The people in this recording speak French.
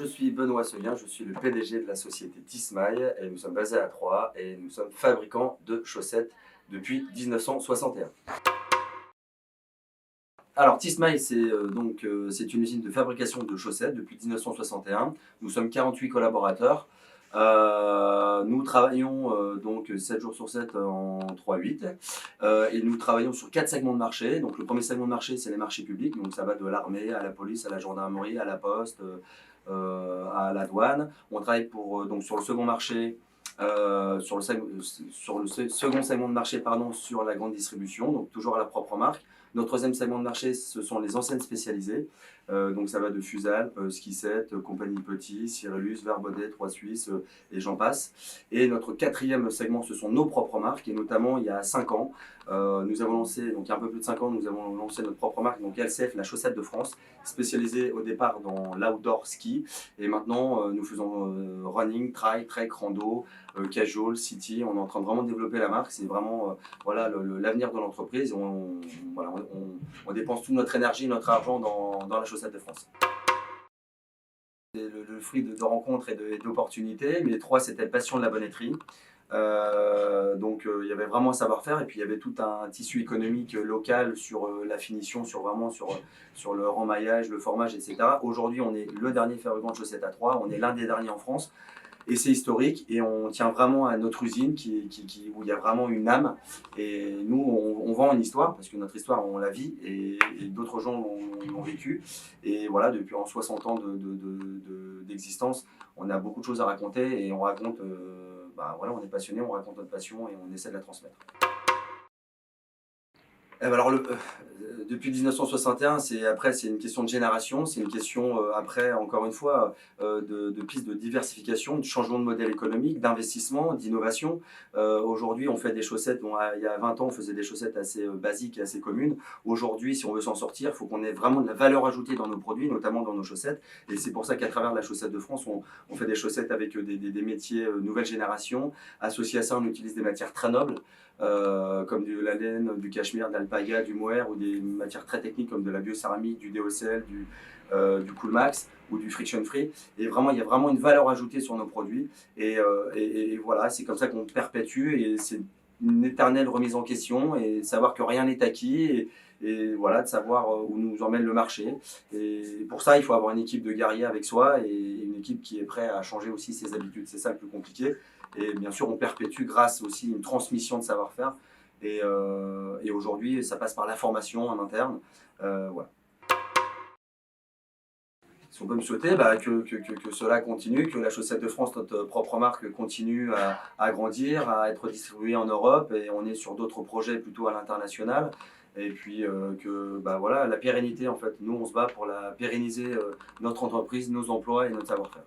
je suis Benoît Seguin, je suis le PDG de la société Tismail et nous sommes basés à Troyes et nous sommes fabricants de chaussettes depuis 1961. Alors Tismail, c'est une usine de fabrication de chaussettes depuis 1961. Nous sommes 48 collaborateurs. Nous travaillons donc 7 jours sur 7 en 3-8 et nous travaillons sur 4 segments de marché. Donc le premier segment de marché, c'est les marchés publics, donc ça va de l'armée à la police, à la gendarmerie, à la poste, à la douane. On travaille donc sur le second marché, sur le second segment de marché, pardon, sur la grande distribution, donc toujours à la propre marque. Notre troisième segment de marché, ce sont les enseignes spécialisées. Donc ça va de Fusalp, Skisset, Compagnie Petit, Cyrillus, Verbaudet, Trois Suisses et j'en passe. Et notre quatrième segment, ce sont nos propres marques. Et notamment, il y a 5 ans, nous avons lancé, donc il y a un peu plus de 5 ans, nous avons lancé notre propre marque, donc LCF, la chaussette de France, spécialisée au départ dans l'outdoor ski. Et maintenant, nous faisons running, trail, trek, rando, casual, city. On est en train de vraiment développer la marque. C'est vraiment voilà, l'avenir de l'entreprise. On dépense toute notre énergie, notre argent dans la chaussette de France. C'est le fruit de rencontres et d'opportunités. Mais 3, c'était la passion de la bonneterie. Il y avait vraiment un savoir-faire et puis il y avait tout un tissu économique local sur la finition, sur le remmaillage, le formage, etc. Aujourd'hui, on est le dernier fabricant de chaussettes à Troyes, on est l'un des derniers en France. Et c'est historique et on tient vraiment à notre usine où il y a vraiment une âme. Et nous, on vend une histoire parce que notre histoire, on la vit et d'autres gens l'ont vécu. Et voilà, depuis 60 ans d'existence, on a beaucoup de choses à raconter et on raconte, voilà, on est passionné, on raconte notre passion et on essaie de la transmettre. Alors, depuis 1961, c'est une question de génération, c'est une question, après, encore une fois, de pistes de diversification, de changement de modèle économique, d'investissement, d'innovation. Aujourd'hui, on fait des chaussettes, il y a 20 ans, on faisait des chaussettes assez basiques et assez communes. Aujourd'hui, si on veut s'en sortir, il faut qu'on ait vraiment de la valeur ajoutée dans nos produits, notamment dans nos chaussettes. Et c'est pour ça qu'à travers la chaussette de France, on fait des chaussettes avec des métiers nouvelle génération. Associé à ça, on utilise des matières très nobles. Comme de la laine, du cachemire, de l'alpaga, du mohair ou des matières très techniques comme de la biocéramique, du DOCL, du Coolmax ou du Friction Free. Et vraiment, il y a vraiment une valeur ajoutée sur nos produits. Et voilà, c'est comme ça qu'on perpétue et c'est une éternelle remise en question et savoir que rien n'est acquis et voilà, de savoir où nous emmène le marché. Et pour ça, il faut avoir une équipe de guerriers avec soi et une équipe qui est prête à changer aussi ses habitudes. C'est ça le plus compliqué. Et bien sûr, on perpétue grâce aussi à une transmission de savoir-faire. Et aujourd'hui, ça passe par la formation en interne. Voilà. Si on peut me souhaiter que cela continue, que la chaussette de France, notre propre marque, continue à grandir, à être distribuée en Europe. Et on est sur d'autres projets plutôt à l'international. Et puis voilà, la pérennité, en fait, nous on se bat pour pérenniser notre entreprise, nos emplois et notre savoir-faire.